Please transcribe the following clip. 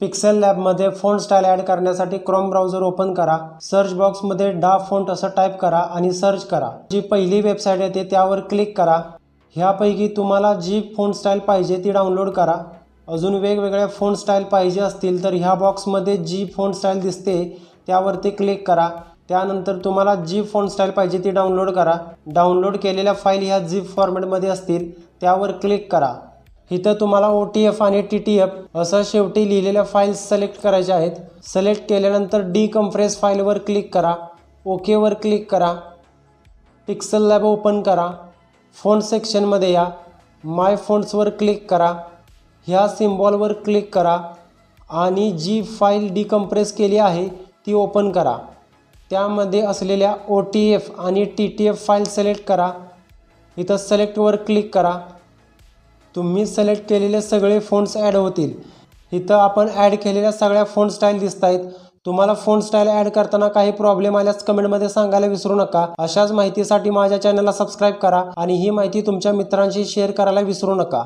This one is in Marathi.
पिक्सेल लॅबमध्ये फॉन्ट स्टाईल ॲड करण्यासाठी क्रोम ब्राउझर ओपन करा. सर्च बॉक्समध्ये डा फॉन्ट असं टाईप करा आणि सर्च करा. जी पहिली वेबसाईट येते त्यावर क्लिक करा. ह्यापैकी तुम्हाला जी फॉन्ट स्टाईल पाहिजे ती डाउनलोड करा. अजून वेगवेगळ्या फॉन्ट स्टाईल पाहिजे असतील तर ह्या बॉक्समध्ये जी फॉन्ट स्टाईल दिसते त्यावरती क्लिक करा. त्यानंतर तुम्हाला जी फॉन्ट स्टाईल पाहिजे ती डाउनलोड करा. डाउनलोड केलेल्या फाईल ह्या झिप फॉर्मॅटमध्ये असतील त्यावर क्लिक करा. इथं तुम्हाला OTF आणि TTF असं शेवटी लिहिलेल्या फाईल्स सिलेक्ट करायच्या आहेत. सिलेक्ट केल्यानंतर डीकम्प्रेस फाईलवर क्लिक करा. ओकेवर क्लिक करा. पिक्सेल लॅब ओपन करा. फॉन्ट सेक्शनमध्ये या. माय फॉन्ट्सवर क्लिक करा. ह्या सिम्बॉलवर क्लिक करा आणि जी फाईल डीकम्प्रेस केली आहे ती ओपन करा. त्यामध्ये असलेल्या OTF आणि TTF फाईल सिलेक्ट करा. इथं सिलेक्टवर क्लिक करा. तुम्ही सिलेक्ट केलेले सगळे फॉन्ट्स ॲड होतील. इथं आपण ॲड केलेल्या सगळ्या फॉन्ट स्टाईल दिसत आहेत. तुम्हाला फॉन्ट स्टाईल ॲड करताना काही प्रॉब्लेम आल्यास कमेंटमध्ये सांगायला विसरू नका. अशाच माहितीसाठी माझ्या चॅनलला सबस्क्राईब करा आणि ही माहिती तुमच्या मित्रांशी शेअर करायला विसरू नका.